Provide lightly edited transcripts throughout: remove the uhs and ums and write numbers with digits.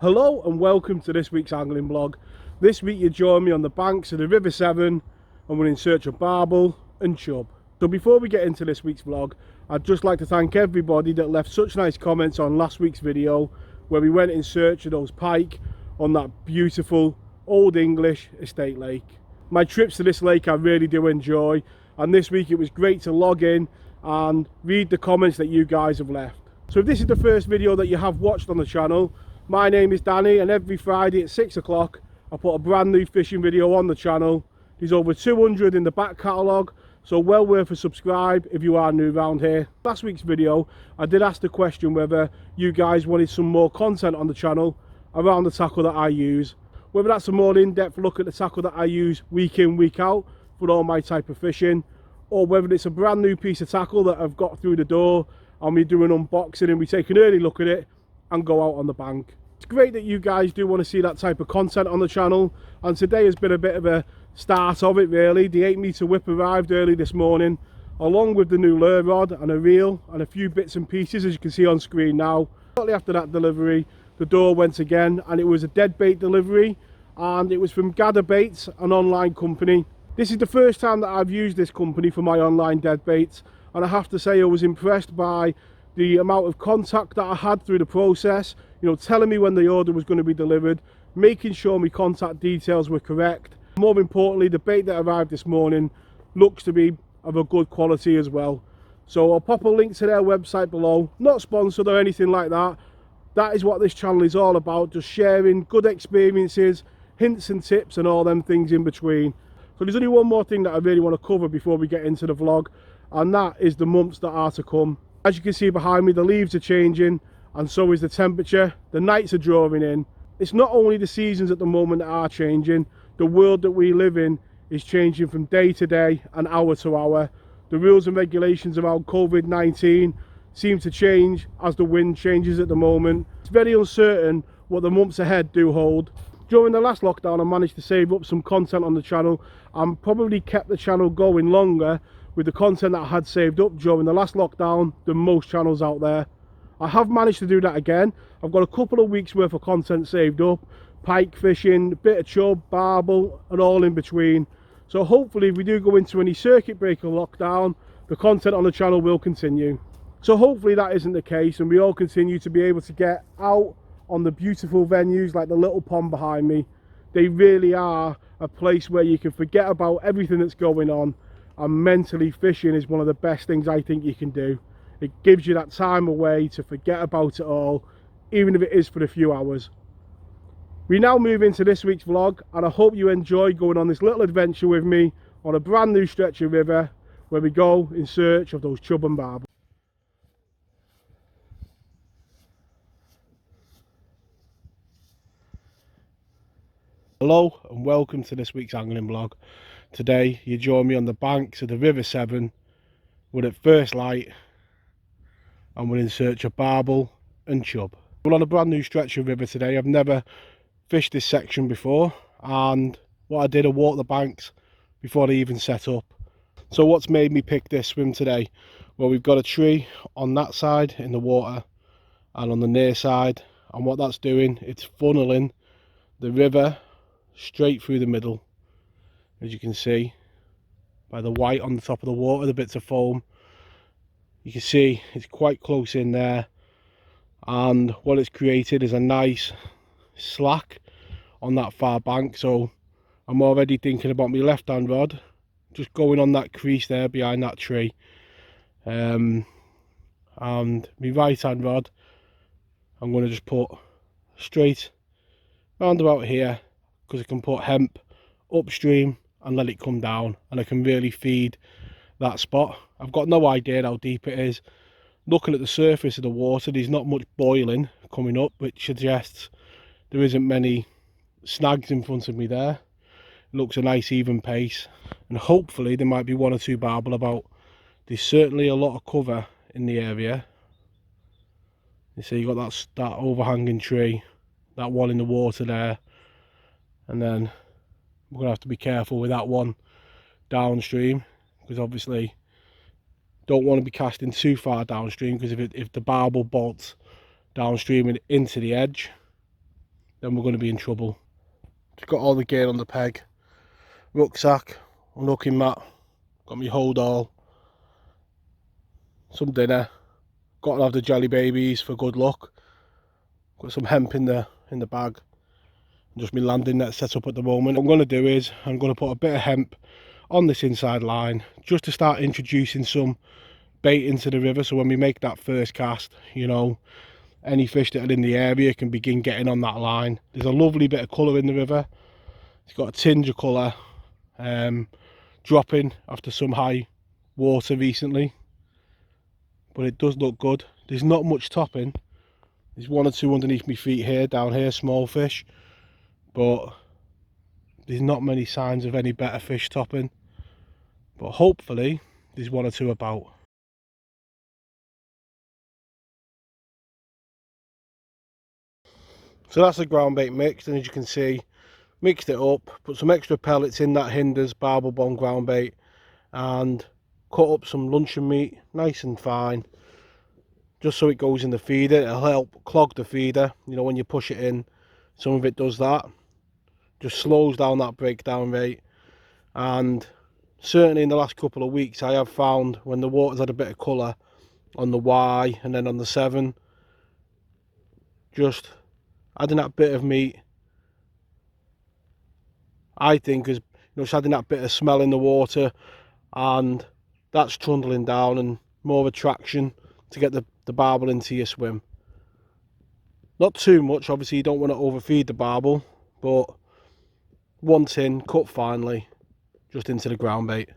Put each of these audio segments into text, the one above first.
Hello and welcome to this week's angling blog. This week you join me on the banks of the River Severn and we're in search of barbel and chub. So before we get into this week's vlog, I'd just like to thank everybody that left such nice comments on last week's video where we went in search of those pike on that beautiful Old English estate lake. My trips to this lake I really do enjoy, and this week it was great to log in and read the comments that you guys have left. So if this is the first video that you have watched on the channel, my name is Danny, and every Friday at 6 o'clock I put a brand new fishing video on the channel. There's over 200 in the back catalogue, so well worth a subscribe if you are new around here. Last week's video I did ask the question whether you guys wanted some more content on the channel around the tackle that I use, whether that's a more in-depth look at the tackle that I use week in week out for all my type of fishing, or whether it's a brand new piece of tackle that I've got through the door and we do an unboxing and we take an early look at it and go out on the bank. It's great that you guys do want to see that type of content on the channel, and today has been a bit of a start of it really. The 8-metre whip arrived early this morning along with the new lure rod and a reel and a few bits and pieces, as you can see on screen now. Shortly after that delivery the door went again, and it was a dead bait delivery, and it was from Gather Baits, an online company. This is the first time that I've used this company for my online dead baits, and I have to say I was impressed by the amount of contact that I had through the process, you know, telling me when the order was going to be delivered, making sure my contact details were correct. More importantly, the bait that arrived this morning looks to be of a good quality as well. So I'll pop a link to their website below. Not sponsored or anything like that. That is what this channel is all about, just sharing good experiences, hints and tips and all them things in between. So there's only one more thing that I really want to cover before we get into the vlog, and that is the months that are to come. As you can see behind me, the leaves are changing and so is the temperature. The nights are drawing in. It's not only the seasons at the moment that are changing, the world that we live in is changing from day to day and hour to hour. The rules and regulations around COVID-19 seem to change as the wind changes at the moment. It's very uncertain what the months ahead do hold. During the last lockdown I managed to save up some content on the channel and probably kept the channel going longer with the content that I had saved up during the last lockdown than most channels out there. I have managed to do that again. I've got a couple of weeks worth of content saved up, pike fishing, a bit of chub, barbel and all in between. So hopefully if we do go into any circuit breaker lockdown, the content on the channel will continue. So hopefully that isn't the case and we all continue to be able to get out on the beautiful venues like the little pond behind me. They really are a place where you can forget about everything that's going on, and mentally fishing is one of the best things I think you can do. It gives you that time away to forget about it all, even if it is for a few hours. We now move into this week's vlog, and I hope you enjoy going on this little adventure with me on a brand new stretch of river where we go in search of those chub and barbel. Hello and welcome to this week's angling vlog. Today you join me on the banks of the River Severn. We're at first light and we're in search of barbel and chub. We're on a brand new stretch of river today. I've never fished this section before, and what I did, I walked the banks before they even set up. So what's made me pick this swim today? Well, we've got a tree on that side in the water and on the near side, and what that's doing, it's funneling the river straight through the middle, as you can see by the white on the top of the water, the bits of foam. You can see it's quite close in there, and what it's created is a nice slack on that far bank. So I'm already thinking about my left hand rod just going on that crease there behind that tree, and my right hand rod I'm going to just put straight round about here, because I can put hemp upstream and let it come down, and I can really feed that spot. I've got no idea how deep it is. Looking at the surface of the water, there's not much boiling coming up, which suggests there isn't many snags in front of me there. It looks a nice even pace, and hopefully there might be one or two barbel about. There's certainly a lot of cover in the area. You see you've got that overhanging tree, that one in the water there, and then we're going to have to be careful with that one downstream, because obviously don't want to be casting too far downstream, because if the barbel bolts downstream and into the edge, then we're going to be in trouble. Just got all the gear on the peg, rucksack, unhooking mat, got my hold all, some dinner, got to have the jelly babies for good luck, got some hemp in the bag, and just my landing net set up at the moment. What I'm going to do is I'm going to put a bit of hemp on this inside line just to start introducing some bait into the river, so when we make that first cast, you know, any fish that are in the area can begin getting on that line. There's a lovely bit of colour in the river. It's got a tinge of colour, dropping after some high water recently, but it does look good. There's not much topping. There's one or two underneath my feet here, down here, small fish, but there's not many signs of any better fish topping, but hopefully there's one or two about. So that's the ground bait mixed, and as you can see, mixed it up, put some extra pellets in that hinders barbel bone ground bait, and cut up some luncheon meat nice and fine, just so it goes in the feeder. It'll help clog the feeder, you know, when you push it in, some of it does that, just slows down that breakdown rate. And certainly in the last couple of weeks I have found when the water's had a bit of colour on the Y and then on the Severn, just adding that bit of meat, I think, is, you know, it's adding that bit of smell in the water, and that's trundling down and more attraction to get the barbel into your swim. Not too much, obviously you don't want to overfeed the barbel, but once in, cut finely, just into the ground bait.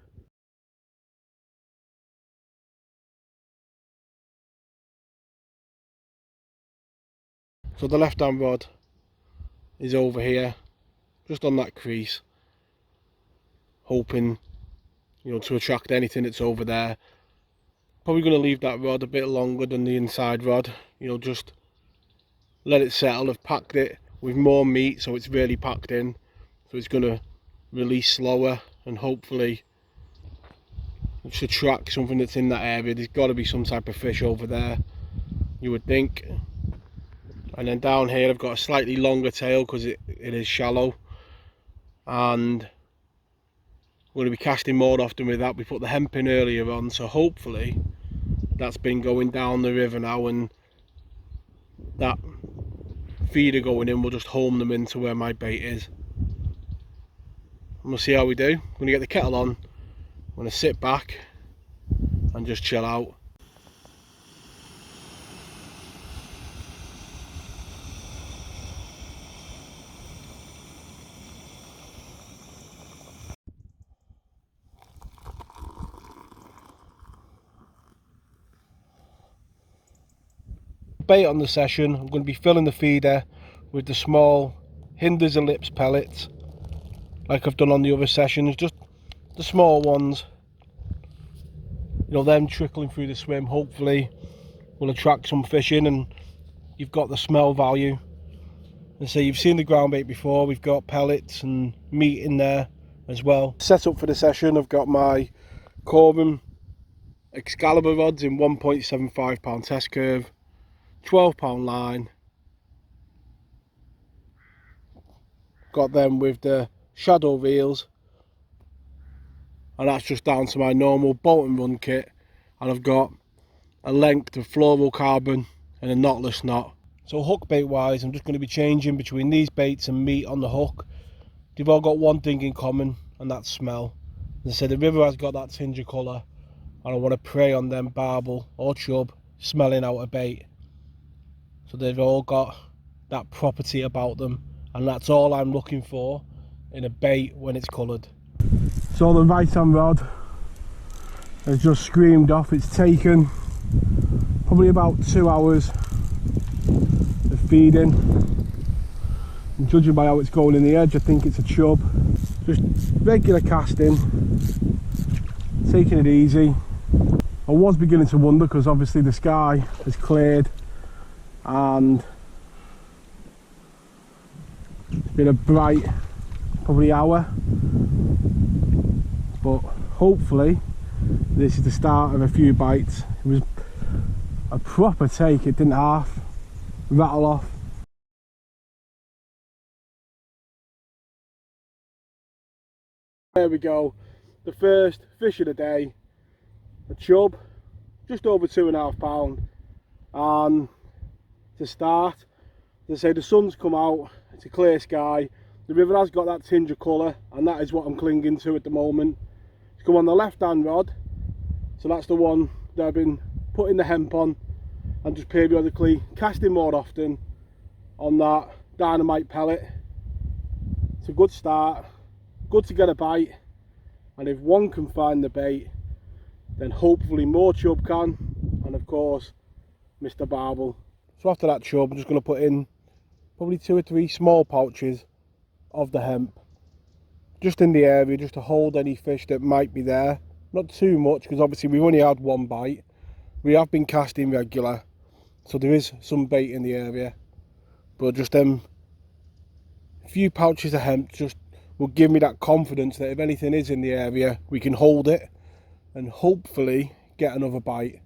So the left hand rod is over here, just on that crease, hoping, you know, to attract anything that's over there. Probably going to leave that rod a bit longer than the inside rod, you know, just let it settle. I've packed it with more meat, so it's really packed in, so it's going to release slower, and hopefully just attract something that's in that area. There's got to be some type of fish over there, you would think. And then down here I've got a slightly longer tail because it is shallow, and we're going to be casting more often with that. We put the hemp in earlier on, so hopefully that's been going down the river now, and that feeder going in will just home them into where my bait is. And we'll see how we do. I'm going to get the kettle on, I'm going to sit back and just chill out. Bait on the session, I'm going to be filling the feeder with the small hinders ellipse pellets like I've done on the other sessions, just the small ones, you know, them trickling through the swim hopefully will attract some fish in, and you've got the smell value. And so you've seen the ground bait before, we've got pellets and meat in there as well. Set up for the session, I've got my Corbin Excalibur rods in 1.75 pound test curve, 12 pound line, got them with the shadow reels, and that's just down to my normal bolt and run kit, and I've got a length of fluorocarbon and a knotless knot. So hook bait wise, I'm just going to be changing between these baits and meat on the hook. They've all got one thing in common, and that's smell. As I said, the river has got that tinge of colour, and I want to prey on them barbel or chub smelling out a bait. So they've all got that property about them, and that's all I'm looking for in a bait when it's coloured. So the right hand rod has just screamed off. It's taken probably about 2 hours of feeding, and judging by how it's going in the edge, I think it's a chub. Just regular casting, taking it easy. I was beginning to wonder, because obviously the sky has cleared and it's been a bright probably hour, but hopefully this is the start of a few bites. It was a proper take, it didn't half rattle off. There we go, the first fish of the day, a chub, just over £2.5. And to start, as I say, the sun's come out, it's a clear sky, the river has got that tinge of colour, and that is what I'm clinging to at the moment. It's come on the left hand rod, so that's the one that I've been putting the hemp on, and just periodically casting more often on that dynamite pellet. It's a good start, good to get a bite, and if one can find the bait, then hopefully more chub can, and of course Mr. Barbel. So after that chub, I'm just going to put in probably 2 or 3 small pouches of the hemp, just in the area, just to hold any fish that might be there. Not too much, because obviously we've only had one bite. We have been casting regular, so there is some bait in the area, but just a few pouches of hemp just will give me that confidence that if anything is in the area, we can hold it and hopefully get another bite.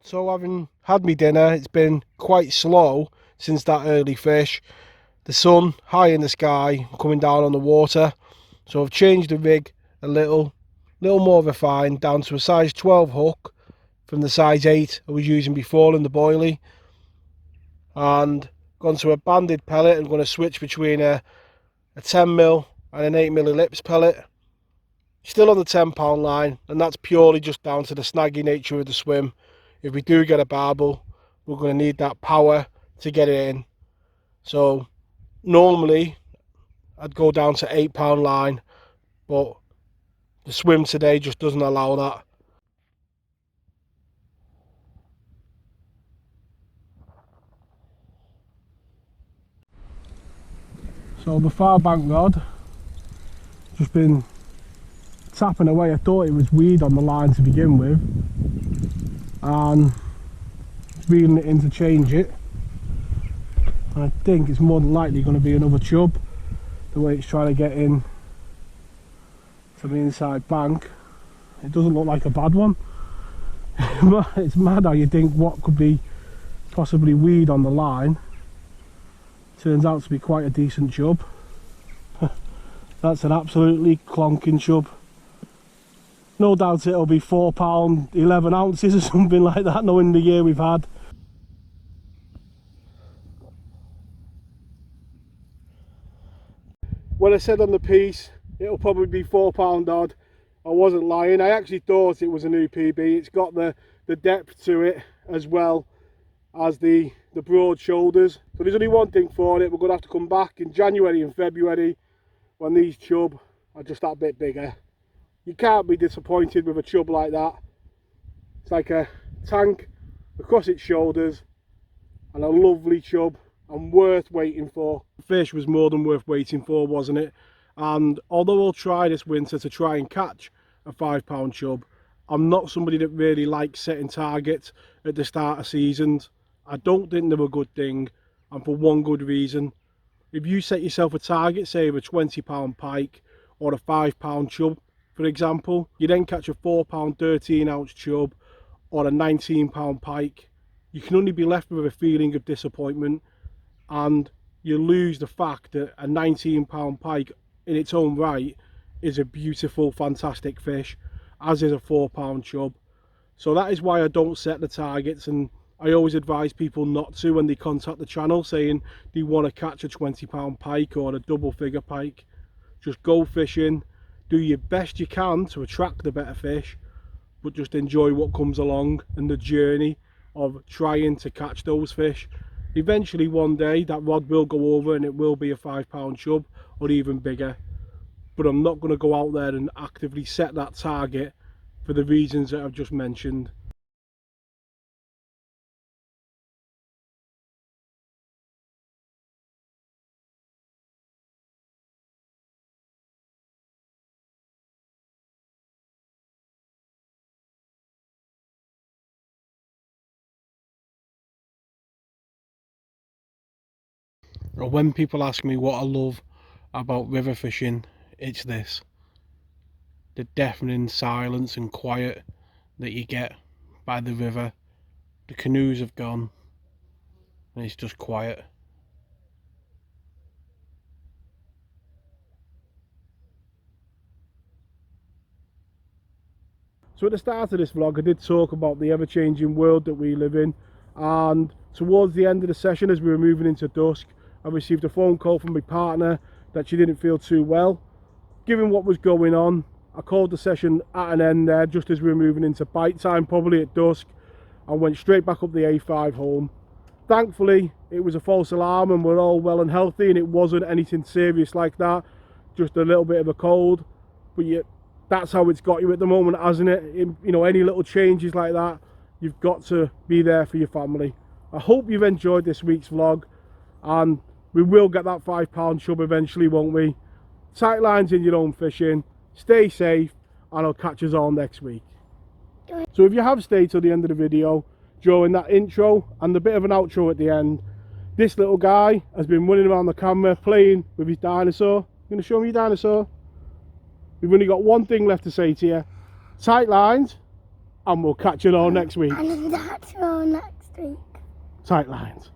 So having had me dinner, it's been quite slow since that early fish. The sun high in the sky, coming down on the water. So I've changed the rig a little more refined, down to a size 12 hook from the size 8 I was using before in the boilie. And gone to a banded pellet. I'm going to switch between a 10mm and an 8mm lips pellet. Still on the £10 line, and that's purely just down to the snaggy nature of the swim. If we do get a barbel, we're going to need that power to get it in. So normally I'd go down to £8 line, but the swim today just doesn't allow that. So the far bank rod, just been tapping away. I thought it was weed on the line to begin with, and reeling it in to change it. I think it's more than likely going to be another chub, the way it's trying to get in to the inside bank. It doesn't look like a bad one. It's mad how you think what could be possibly weed on the line turns out to be quite a decent chub. That's an absolutely clonking chub. No doubt it'll be £4 11 ounces or something like that, knowing the year we've had. When I said on the piece it'll probably be £4 odd, I wasn't lying. I actually thought it was a new PB. It's got the depth to it as well as the broad shoulders. So there's only one thing for it, we're going to have to come back in January and February when these chub are just that bit bigger. You can't be disappointed with a chub like that. It's like a tank across its shoulders and a lovely chub and worth waiting for. The fish was more than worth waiting for, wasn't it? And although I'll try this winter to try and catch a £5 chub, I'm not somebody that really likes setting targets at the start of seasons. I don't think they're a good thing, and for one good reason. If you set yourself a target, say of a £20 pike or a £5 chub, for example, you then catch a £4 13 ounce chub or a £19 pike, you can only be left with a feeling of disappointment, and you lose the fact that a £19 pike in its own right is a beautiful, fantastic fish, as is a £4 chub. So that is why I don't set the targets, and I always advise people not to when they contact the channel saying they want to catch a £20 pike or a double figure pike. Just go fishing, do your best you can to attract the better fish, but just enjoy what comes along and the journey of trying to catch those fish. Eventually one day that rod will go over and it will be a £5 chub or even bigger, but I'm not going to go out there and actively set that target for the reasons that I've just mentioned. When people ask me what I love about river fishing, it's this: the deafening silence and quiet that you get by the river. The canoes have gone and it's just quiet. So at the start of this vlog I did talk about the ever-changing world that we live in, and towards the end of the session, as we were moving into dusk, I received a phone call from my partner that she didn't feel too well. Given what was going on, I called the session at an end there just as we were moving into bite time, probably at dusk, and went straight back up the A5 home. Thankfully it was a false alarm and we're all well and healthy, and it wasn't anything serious like that, just a little bit of a cold. But that's how it's got you at the moment, hasn't it? You know, any little changes like that, you've got to be there for your family. I hope you've enjoyed this week's vlog, and we will get that £5 chub eventually, won't we? Tight lines in your own fishing, stay safe, and I'll catch us all next week. So if you have stayed till the end of the video, during that intro and a bit of an outro at the end, this little guy has been running around the camera playing with his dinosaur. You going to show me your dinosaur? We've only got one thing left to say to you: tight lines, and we'll catch you all next week. And that's all next week. Tight lines.